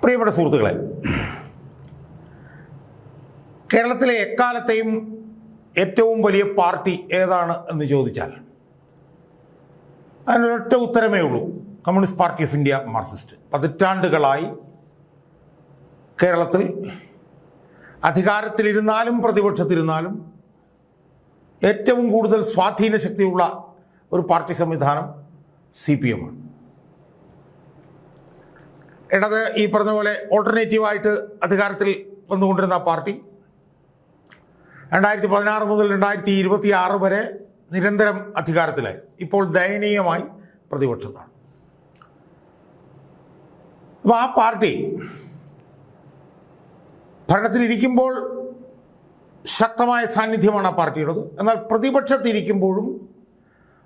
പ്രിയപ്പെട്ട സുഹൃത്തുക്കളെ, കേരളത്തിലെ എക്കാലത്തെയും ഏറ്റവും വലിയ പാർട്ടി ഏതാണ് എന്ന് ചോദിച്ചാൽ അതിനൊരൊറ്റ ഉത്തരമേ ഉള്ളൂ: communist party of India Marxist. പതിറ്റാണ്ടുകളായി കേരളത്തിൽ അധികാരത്തിലിരുന്നാലും പ്രതിപക്ഷത്തിരുന്നാലും ഏറ്റവും കൂടുതൽ സ്വാധീന ശക്തിയുള്ള ഒരു പാർട്ടി സംവിധാനം CPM ആണ്. ഇടത് ഈ പറഞ്ഞ പോലെ ഓൾട്ടർനേറ്റീവായിട്ട് അധികാരത്തിൽ വന്നുകൊണ്ടിരുന്ന പാർട്ടി 2016 മുതൽ 2026 വരെ നിരന്തരം അധികാരത്തിലായിരുന്നു. ഇപ്പോൾ ദയനീയമായി പ്രതിപക്ഷത്താണ്. അപ്പോൾ ആ പാർട്ടി ഭരണത്തിലിരിക്കുമ്പോൾ ശക്തമായ സാന്നിധ്യമാണ് ആ പാർട്ടിയുടേത്. എന്നാൽ പ്രതിപക്ഷത്തിരിക്കുമ്പോഴും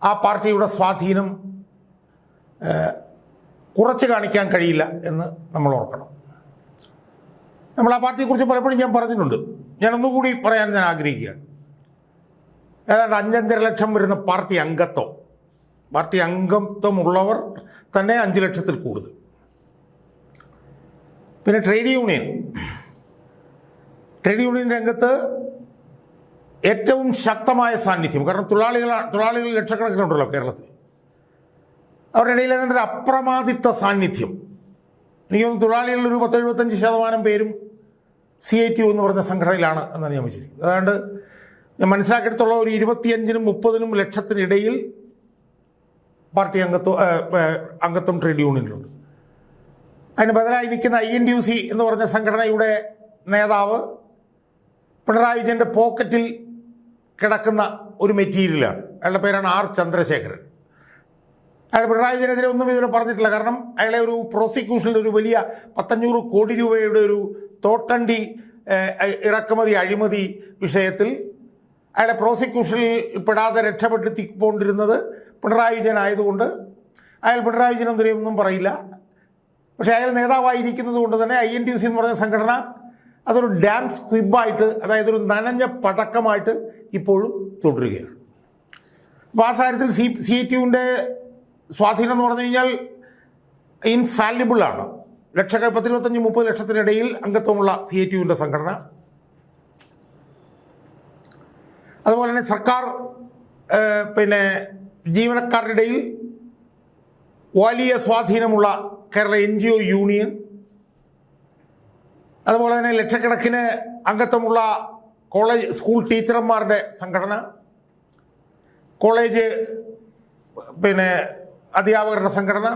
ആ പാർട്ടിയുടെ സ്വാധീനം കുറച്ച് കാണിക്കാൻ കഴിയില്ല എന്ന് നമ്മൾ ഓർക്കണം. നമ്മൾ ആ പാർട്ടിയെക്കുറിച്ച് പലപ്പോഴും ഞാൻ പറഞ്ഞിട്ടുണ്ട്. ഞാനൊന്നുകൂടി പറയാൻ ഞാൻ ആഗ്രഹിക്കുകയാണ്. ഏതാണ്ട് 5-5.5 ലക്ഷം വരുന്ന പാർട്ടി അംഗത്വമുള്ളവർ തന്നെ 5 ലക്ഷത്തിൽ കൂടുതൽ. പിന്നെ ട്രേഡ് യൂണിയൻ രംഗത്ത് ഏറ്റവും ശക്തമായ സാന്നിധ്യം. കാരണം തൊഴിലാളികൾ ലക്ഷക്കണക്കിനുണ്ടല്ലോ കേരളത്തിൽ. അവരുടെ ഇടയിൽ അതിൻ്റെ ഒരു അപ്രമാദിത്വ സാന്നിധ്യം. എനിക്ക് തോന്നുന്നു തൊഴിലാളികളിൽ ഒരു 10-75% പേരും CITU എന്ന് പറഞ്ഞ സംഘടനയിലാണ് എന്നാണ് ഞാൻ വിശ്വസിക്കുന്നത്. അതുകൊണ്ട് ഞാൻ മനസ്സിലാക്കിയെടുത്തുള്ള ഒരു 25-30 ലക്ഷത്തിനിടയിൽ പാർട്ടി അംഗത്വം ട്രേഡ് യൂണിയനിലുണ്ട്. അതിന് ബദലായി നിൽക്കുന്ന INTUC എന്ന് പറഞ്ഞ സംഘടനയുടെ നേതാവ് പിണറായി വിജയൻ്റെ പോക്കറ്റിൽ കിടക്കുന്ന ഒരു മെറ്റീരിയലാണ്. അയാളുടെ പേരാണ് R. ചന്ദ്രശേഖരൻ. അയാൾ പിണറായി വിജയനെതിരെ ഒന്നും ഇതിനെ പറഞ്ഞിട്ടില്ല. കാരണം അയാളെ ഒരു പ്രോസിക്യൂഷനിൽ ഒരു വലിയ 500 കോടി രൂപയുടെ ഒരു തോട്ടണ്ടി ഇറക്കുമതി അഴിമതി വിഷയത്തിൽ അയാളെ പ്രോസിക്യൂഷനിൽ പെടാതെ രക്ഷപ്പെടുത്തിക്കൊണ്ടിരുന്നത് പിണറായി വിജയൻ ആയതുകൊണ്ട് അയാൾ പിണറായി വിജയനെതിരെ ഒന്നും പറയില്ല. പക്ഷേ അയാൾ നേതാവായിരിക്കുന്നത് കൊണ്ട് തന്നെ INTUC എന്ന് പറഞ്ഞ സംഘടന അതൊരു ഡാം സ്ക്വിബായിട്ട്, അതായത് ഒരു നനഞ്ഞ പടക്കമായിട്ട് ഇപ്പോഴും തുടരുകയാണ്. അപ്പോൾ ആ സാഹചര്യത്തിൽ CITUവിൻ്റെ സ്വാധീനം എന്ന് പറഞ്ഞു കഴിഞ്ഞാൽ ഇൻഫാലിബിളാണ്. 10-25-30 ലക്ഷത്തിനിടയിൽ അംഗത്വമുള്ള CITUവിൻ്റെ സംഘടന. അതുപോലെ തന്നെ സർക്കാർ ജീവനക്കാരുടെ ഇടയിൽ വലിയ സ്വാധീനമുള്ള കേരള NGO യൂണിയൻ, അതുപോലെ തന്നെ ലക്ഷക്കണക്കിന് അംഗത്വമുള്ള സ്കൂൾ ടീച്ചർമാരുടെ സംഘടന, കോളേജ് അധ്യാപകരുടെ സംഘടന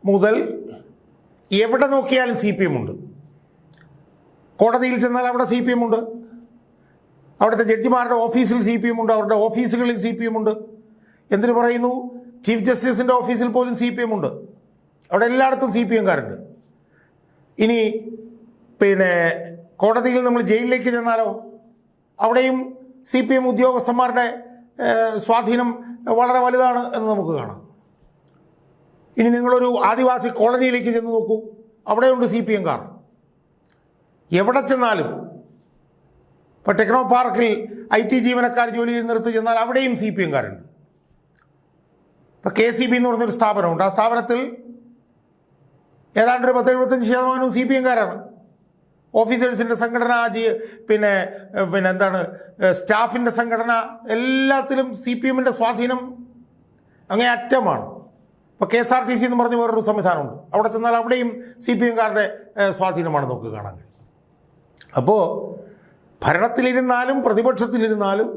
മുതൽ എവിടെ നോക്കിയാലും CPM ഉണ്ട്. കോടതിയിൽ ചെന്നാൽ അവിടെ CPM ഉണ്ട്. അവിടുത്തെ ജഡ്ജിമാരുടെ ഓഫീസിൽ CPM ഉണ്ട്. അവരുടെ ഓഫീസുകളിൽ CPM ഉണ്ട്. എന്തിനു പറയുന്നു, ചീഫ് ജസ്റ്റിസിൻ്റെ ഓഫീസിൽ പോലും CPM ഉണ്ട്. അവിടെ എല്ലായിടത്തും CPMകാരുണ്ട്. ഇനി കോടതിയിൽ നമ്മൾ ജയിലിലേക്ക് ചെന്നാലോ അവിടെയും CPM ഉദ്യോഗസ്ഥന്മാരുടെ സ്വാധീനം വളരെ വലുതാണ് എന്ന് നമുക്ക് കാണാം. ഇനി നിങ്ങളൊരു ആദിവാസി കോളനിയിലേക്ക് ചെന്ന് നോക്കൂ, അവിടെയുണ്ട് CPMകാർ. എവിടെ ചെന്നാലും ഇപ്പോൾ ടെക്നോ പാർക്കിൽ IT ജീവനക്കാർ ജോലി ചെയ്യുന്നിടത്ത് ചെന്നാൽ അവിടെയും CPMകാരുണ്ട്. ഇപ്പോൾ KCB എന്ന് പറഞ്ഞൊരു സ്ഥാപനമുണ്ട്. ആ സ്ഥാപനത്തിൽ ഏതാണ്ട് ഒരു 10-75% CPMകാരാണ്. ഓഫീസേഴ്സിൻ്റെ സംഘടന, സ്റ്റാഫിൻ്റെ സംഘടന, എല്ലാത്തിലും CPMൻ്റെ സ്വാധീനം അങ്ങേയറ്റമാണ്. ഇപ്പോൾ KSRTC എന്ന് പറഞ്ഞ് വേറൊരു സംവിധാനമുണ്ട്. അവിടെ ചെന്നാൽ അവിടെയും CPMകാരുടെ സ്വാധീനമാണ് നമുക്ക് കാണാൻ കഴിയും. അപ്പോൾ ഭരണത്തിലിരുന്നാലും പ്രതിപക്ഷത്തിലിരുന്നാലും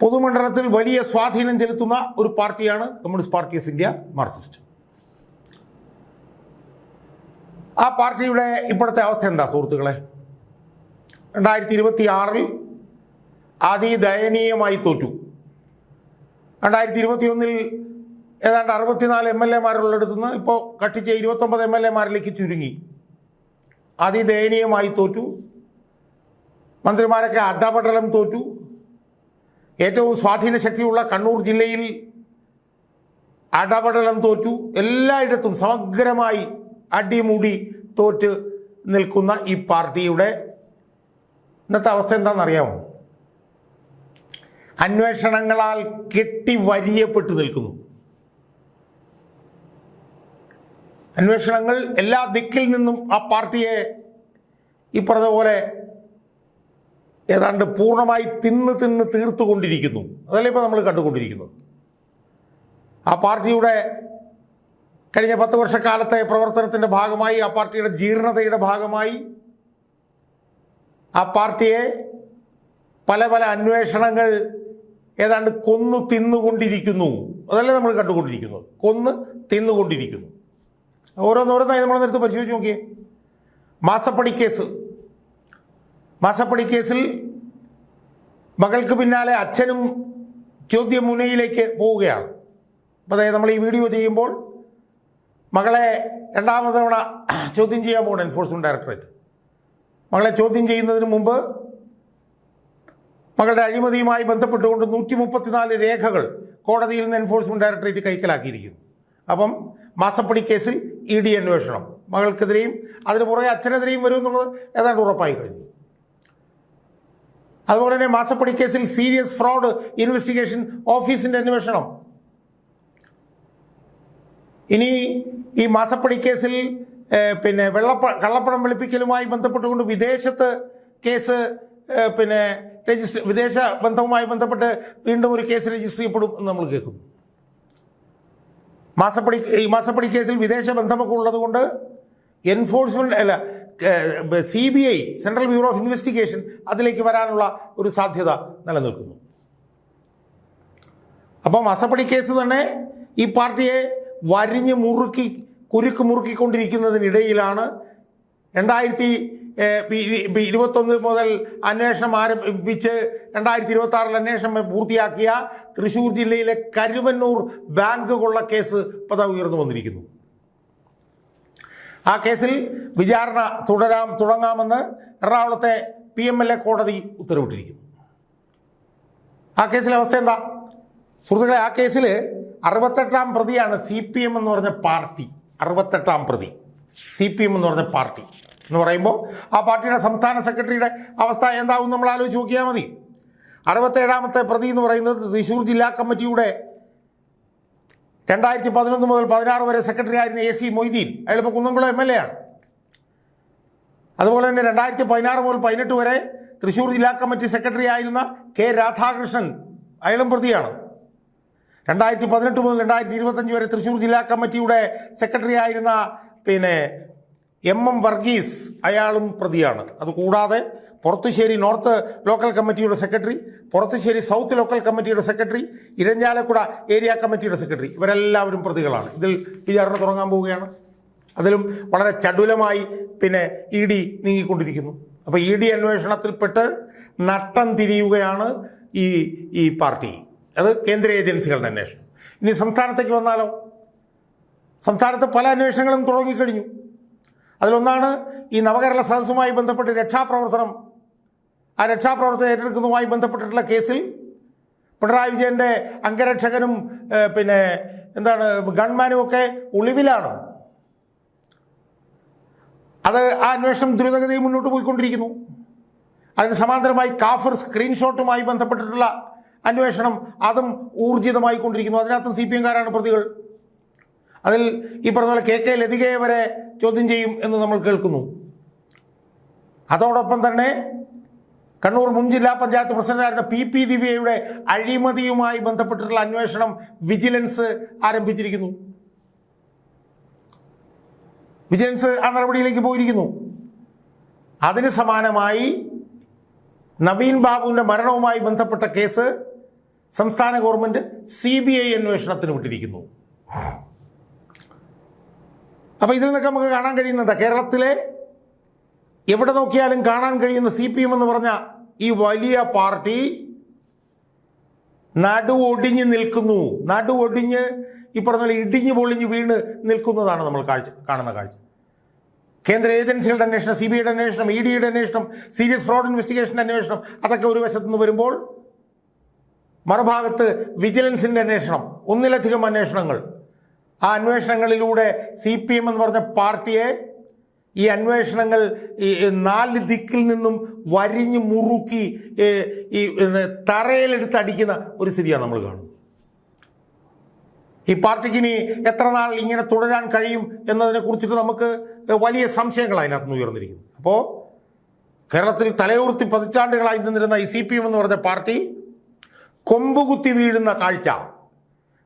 പൊതുമണ്ഡലത്തിൽ വലിയ സ്വാധീനം ചെലുത്തുന്ന ഒരു പാർട്ടിയാണ് communist party of India Marxist. ആ പാർട്ടിയുടെ ഇപ്പോഴത്തെ അവസ്ഥ എന്താ സുഹൃത്തുക്കളെ? 2026 അതിദയനീയമായി തോറ്റു. 2021 ഏതാണ്ട് 64 MLA-മാരുള്ളിടത്തുനിന്ന് ഇപ്പോൾ കട്ടിച്ച് 29 MLA-മാരിലേക്ക് ചുരുങ്ങി. അതിദയനീയമായി തോറ്റു. മന്ത്രിമാരൊക്കെ അഡപടലം തോറ്റു. ഏറ്റവും സ്വാധീന ശക്തിയുള്ള കണ്ണൂർ ജില്ലയിൽ അഡപടലം തോറ്റു. എല്ലായിടത്തും സമഗ്രമായി അടിമുടി തോറ്റ് നിൽക്കുന്ന ഈ പാർട്ടിയുടെ ഇന്നത്തെ അവസ്ഥ എന്താണെന്നറിയാമോ? അന്വേഷണങ്ങളാൽ കെട്ടി വരിയപ്പെട്ട് നിൽക്കുന്നു. അന്വേഷണങ്ങൾ എല്ലാ ദിക്കിൽ നിന്നും ആ പാർട്ടിയെ ഈ പറഞ്ഞതുപോലെ ഏതാണ്ട് പൂർണ്ണമായി തിന്ന് തീർത്തുകൊണ്ടിരിക്കുന്നു. അതല്ലേ ഇപ്പോൾ നമ്മൾ കണ്ടുകൊണ്ടിരിക്കുന്നത്. ആ പാർട്ടിയുടെ കഴിഞ്ഞ 10 വർഷക്കാലത്തെ പ്രവർത്തനത്തിൻ്റെ ഭാഗമായി, ആ പാർട്ടിയുടെ ജീർണതയുടെ ഭാഗമായി ആ പാർട്ടിയെ പല അന്വേഷണങ്ങൾ ഏതാണ്ട് കൊന്നു തിന്നുകൊണ്ടിരിക്കുന്നു. അതല്ലേ നമ്മൾ കണ്ടുകൊണ്ടിരിക്കുന്നത്. കൊന്ന് തിന്നുകൊണ്ടിരിക്കുന്നു. ഓരോന്നോരോന്നായി നമ്മളെടുത്ത് പരിശോധിച്ച് നോക്കിയേ. മാസപ്പടി കേസിൽ മകൾക്ക് പിന്നാലെ അച്ഛനും ചോദ്യമുനയിലേക്ക് പോവുകയാണ്. അപ്പോൾ അതായത് നമ്മൾ ഈ വീഡിയോ ചെയ്യുമ്പോൾ മകളെ 2ാമത് തവണ ചോദ്യം ചെയ്യാൻ പോകണം എൻഫോഴ്സ്മെൻറ്റ് ഡയറക്ടറേറ്റ്. മകളെ ചോദ്യം ചെയ്യുന്നതിന് മുമ്പ് മകളുടെ അഴിമതിയുമായി ബന്ധപ്പെട്ടുകൊണ്ട് 134 രേഖകൾ കോടതിയിൽ നിന്ന് എൻഫോഴ്സ്മെൻറ്റ് ഡയറക്ടറേറ്റ് കൈക്കലാക്കിയിരിക്കുന്നു. അപ്പം മാസപ്പടി കേസിൽ ED അന്വേഷണം മകൾക്കെതിരെയും അതിന് പുറകെ അച്ഛനെതിരെയും വരുമെന്നുള്ളത് ഏതാണ്ട് ഉറപ്പായി കഴിഞ്ഞു. അതുപോലെ തന്നെ മാസപ്പടി കേസിൽ സീരിയസ് ഫ്രോഡ് ഇൻവെസ്റ്റിഗേഷൻ ഓഫീസിൻ്റെ അന്വേഷണം. ഇനി ഈ മാസപ്പടി കേസിൽ കള്ളപ്പണം വെളുപ്പിക്കലുമായി ബന്ധപ്പെട്ടുകൊണ്ട് വിദേശത്ത് കേസ് വിദേശ ബന്ധവുമായി ബന്ധപ്പെട്ട് വീണ്ടും ഒരു കേസ് രജിസ്റ്റർ ചെയ്യപ്പെടും എന്ന് നമ്മൾ കേൾക്കുന്നു. മാസപ്പടി കേസിൽ വിദേശ ബന്ധമൊക്കെ ഉള്ളത് കൊണ്ട് CBI central bureau of investigation അതിലേക്ക് വരാനുള്ള ഒരു സാധ്യത നിലനിൽക്കുന്നു. അപ്പം മാസപ്പടി കേസ് തന്നെ ഈ പാർട്ടിയെ വരിഞ്ഞ് കുരുക്ക് മുറുക്കിക്കൊണ്ടിരിക്കുന്നതിനിടയിലാണ് 2021 മുതൽ അന്വേഷണം ആരംഭിച്ച് 2026 അന്വേഷണം പൂർത്തിയാക്കിയ തൃശ്ശൂർ ജില്ലയിലെ കരുവന്നൂർ ബാങ്ക് കൊള്ള കേസ് പദ ഉയർന്നു വന്നിരിക്കുന്നു. ആ കേസിൽ വിചാരണ തുടങ്ങാമെന്ന് എറണാകുളത്തെ PMLA കോടതി ഉത്തരവിട്ടിരിക്കുന്നു. ആ കേസിലെ അവസ്ഥ എന്താ സുഹൃത്തുക്കളെ? ആ കേസിൽ 68ാം പ്രതിയാണ് CPM എന്ന് പറഞ്ഞ പാർട്ടി. 68ാം പ്രതി CPM എന്ന് പറഞ്ഞ പാർട്ടി എന്ന് പറയുമ്പോൾ ആ പാർട്ടിയുടെ സംസ്ഥാന സെക്രട്ടറിയുടെ അവസ്ഥ എന്താവും നമ്മൾ ആലോചിച്ച് നോക്കിയാൽ മതി. 67ാമത്തെ പ്രതി എന്ന് പറയുന്നത് തൃശ്ശൂർ ജില്ലാ കമ്മിറ്റിയുടെ 2011 മുതൽ 16 വരെ സെക്രട്ടറി ആയിരുന്ന AC മൊയ്തീൻ. അയാൾ ഇപ്പോൾ കുന്നംകുളം MLA ആണ്. അതുപോലെ തന്നെ 2016 മുതൽ 18 വരെ തൃശ്ശൂർ ജില്ലാ കമ്മിറ്റി സെക്രട്ടറി ആയിരുന്ന K രാധാകൃഷ്ണൻ, അയാളും പ്രതിയാണ്. 2018 മുതൽ 2025 വരെ തൃശ്ശൂർ ജില്ലാ കമ്മിറ്റിയുടെ സെക്രട്ടറി ആയിരുന്ന MM വർഗീസ്, അയാളും പ്രതിയാണ്. അതുകൂടാതെ പൊറത്തുശ്ശേരി നോർത്ത് ലോക്കൽ കമ്മിറ്റിയുടെ സെക്രട്ടറി, പൊറത്തുശ്ശേരി സൗത്ത് ലോക്കൽ കമ്മിറ്റിയുടെ സെക്രട്ടറി, ഇരഞ്ഞാലക്കുട ഏരിയ കമ്മിറ്റിയുടെ സെക്രട്ടറി, ഇവരെല്ലാവരും പ്രതികളാണ്. ഇതിൽ വിചാരണ തുടങ്ങാൻ പോവുകയാണ്. അതിലും വളരെ ചടുലമായി ED നീങ്ങിക്കൊണ്ടിരിക്കുന്നു. അപ്പോൾ ED അന്വേഷണത്തിൽപ്പെട്ട് നട്ടം തിരിയുകയാണ് ഈ പാർട്ടി. അത് കേന്ദ്ര ഏജൻസികളുടെ അന്വേഷണം. ഇനി സംസ്ഥാനത്തേക്ക് വന്നാലോ? സംസ്ഥാനത്ത് പല അന്വേഷണങ്ങളും തുടങ്ങിക്കഴിഞ്ഞു. അതിലൊന്നാണ് ഈ നവകേരള സദസ്സുമായി ബന്ധപ്പെട്ട് രക്ഷാപ്രവർത്തനം ഏറ്റെടുക്കുന്നതുമായി ബന്ധപ്പെട്ടിട്ടുള്ള കേസിൽ പിണറായി വിജയൻ്റെ അംഗരക്ഷകനും ഗൺമാനും ഒക്കെ ഒളിവിലാണ്. അത് ആ അന്വേഷണം ദ്രുതഗതിയിൽ മുന്നോട്ട് പോയിക്കൊണ്ടിരിക്കുന്നു. അതിന് സമാന്തരമായി കാഫർ സ്ക്രീൻഷോട്ടുമായി ബന്ധപ്പെട്ടിട്ടുള്ള അന്വേഷണം അതും ഊർജിതമായി കൊണ്ടിരിക്കുന്നു. അതിനകത്ത് CPM-കാരാണ് പ്രതികൾ. അതിൽ ഈ പറഞ്ഞ പോലെ KK ലതികയെ വരെ ചോദ്യം ചെയ്യും എന്ന് നമ്മൾ കേൾക്കുന്നു. അതോടൊപ്പം തന്നെ കണ്ണൂർ മുൻ ജില്ലാ പഞ്ചായത്ത് പ്രസിഡന്റായിരുന്ന PP ദിവ്യയുടെ അഴിമതിയുമായി ബന്ധപ്പെട്ടിട്ടുള്ള അന്വേഷണം വിജിലൻസ് ആരംഭിച്ചിരിക്കുന്നു. വിജിലൻസ് ആ നടപടിയിലേക്ക് പോയിരിക്കുന്നു. അതിന് സമാനമായി നവീൻ ബാബുവിൻ്റെ മരണവുമായി ബന്ധപ്പെട്ട കേസ് സംസ്ഥാന ഗവൺമെൻറ് CBI അന്വേഷണത്തിന് വിട്ടിരിക്കുന്നു. അപ്പോൾ ഇതിൽ നിന്നൊക്കെ നമുക്ക് കാണാൻ കഴിയുന്നത് കേരളത്തിലെ എവിടെ നോക്കിയാലും കാണാൻ കഴിയുന്ന CPM എന്ന് പറഞ്ഞ ഈ വലിയ പാർട്ടി നടുവൊടിഞ്ഞ് നിൽക്കുന്നു. നടുവൊടിഞ്ഞ് ഈ പറഞ്ഞ പോലെ ഇടിഞ്ഞ് പൊളിഞ്ഞ് വീണ് നിൽക്കുന്നതാണ് നമ്മൾ കാണുന്ന കാഴ്ച. കേന്ദ്ര ഏജൻസികളുടെ അന്വേഷണം, CBIയുടെ അന്വേഷണം, EDയുടെ അന്വേഷണം, സീരിയസ് ഫ്രോഡ് ഇൻവെസ്റ്റിഗേഷൻ്റെ അന്വേഷണം, അതൊക്കെ ഒരു വശത്തു നിന്ന് വരുമ്പോൾ മറുഭാഗത്ത് വിജിലൻസിൻ്റെ അന്വേഷണം, ഒന്നിലധികം അന്വേഷണങ്ങൾ. ആ അന്വേഷണങ്ങളിലൂടെ CPM എന്ന് പറഞ്ഞ പാർട്ടിയെ ഈ അന്വേഷണങ്ങൾ 4 ദിക്കിൽ നിന്നും വരിഞ്ഞ് മുറുക്കി തറയിലെടുത്ത് അടിക്കുന്ന ഒരു സ്ഥിതിയാണ് നമ്മൾ കാണുന്നത്. ഈ പാർട്ടിക്ക് ഇനി എത്ര നാൾ ഇങ്ങനെ തുടരാൻ കഴിയും എന്നതിനെ കുറിച്ചിട്ട് നമുക്ക് വലിയ സംശയങ്ങൾ അതിനകത്ത് ഉയർന്നിരിക്കുന്നു. അപ്പോൾ കേരളത്തിൽ തലയുർത്തി പതിറ്റാണ്ടുകളായി നിന്നിരുന്ന ഈ CPM എന്ന് പറഞ്ഞ പാർട്ടി കൊമ്പുകുത്തി വീഴുന്ന കാഴ്ച,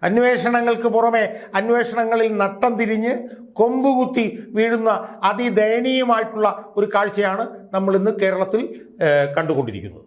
അന്വേഷണങ്ങൾക്ക് പുറമെ അന്വേഷണങ്ങളിൽ നട്ടം തിരിഞ്ഞ് കൊമ്പുകുത്തി വീഴുന്ന അതിദയനീയമായിട്ടുള്ള ഒരു കാഴ്ചയാണ് നമ്മൾ ഇന്ന് കേരളത്തിൽ കണ്ടുകൊണ്ടിരിക്കുന്നത്.